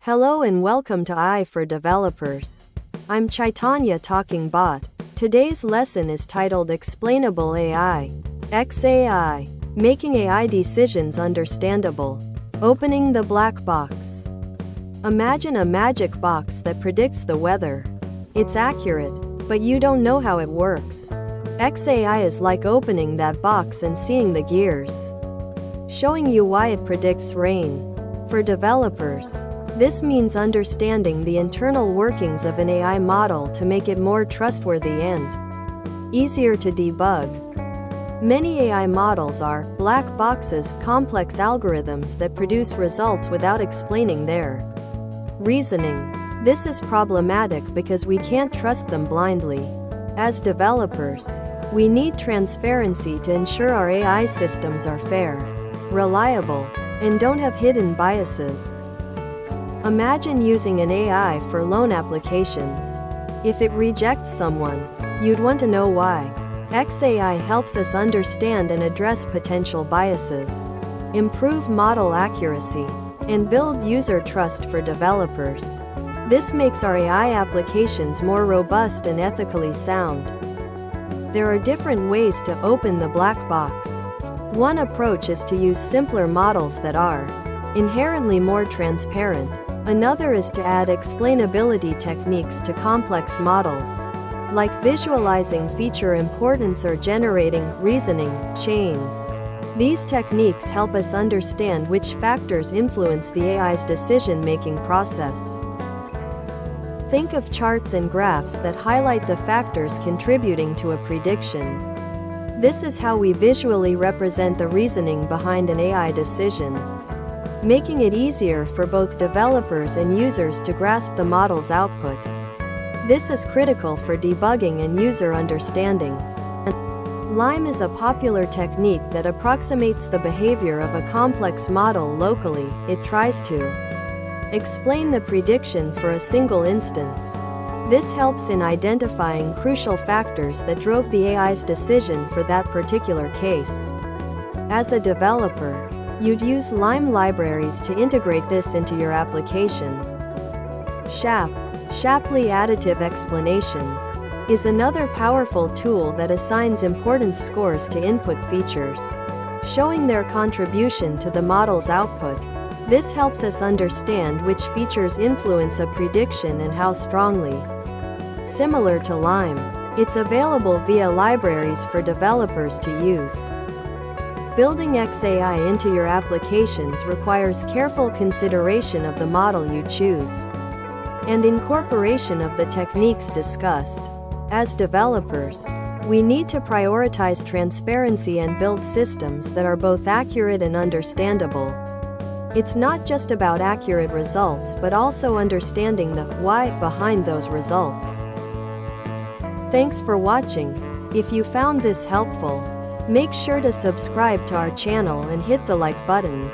Hello and welcome to AI for Developers. I'm Chaitanya Talking Bot. Today's lesson is titled Explainable AI, XAI, Making AI Decisions Understandable. Opening the black box. Imagine a magic box that predicts the weather. It's accurate, but you don't know how it works. XAI is like opening that box and seeing the gears, showing you why it predicts rain. For developers, this means understanding the internal workings of an AI model to make it more trustworthy and easier to debug. Many AI models are black boxes, complex algorithms that produce results without explaining their reasoning. This is problematic because we can't trust them blindly. As developers, we need transparency to ensure our AI systems are fair, reliable, and don't have hidden biases. Imagine using an AI for loan applications. If it rejects someone, you'd want to know why. XAI helps us understand and address potential biases, improve model accuracy, and build user trust for developers. This makes our AI applications more robust and ethically sound. There are different ways to open the black box. One approach is to use simpler models that are inherently more transparent. Another is to add explainability techniques to complex models, like visualizing feature importance or generating reasoning chains. These techniques help us understand which factors influence the AI's decision-making process. Think of charts and graphs that highlight the factors contributing to a prediction. This is how we visually represent the reasoning behind an AI decision, making it easier for both developers and users to grasp the model's output. This is critical for debugging and user understanding. LIME is a popular technique that approximates the behavior of a complex model locally. It tries to explain the prediction for a single instance. This helps in identifying crucial factors that drove the AI's decision for that particular case. As a developer, you'd use LIME libraries to integrate this into your application. Shapley Additive Explanations is another powerful tool that assigns importance scores to input features, showing their contribution to the model's output. This helps us understand which features influence a prediction and how strongly. Similar to LIME, it's available via libraries for developers to use. Building XAI into your applications requires careful consideration of the model you choose and incorporation of the techniques discussed. As developers, we need to prioritize transparency and build systems that are both accurate and understandable. It's not just about accurate results but also understanding the why behind those results. Thanks for watching. If you found this helpful, make sure to subscribe to our channel and hit the like button.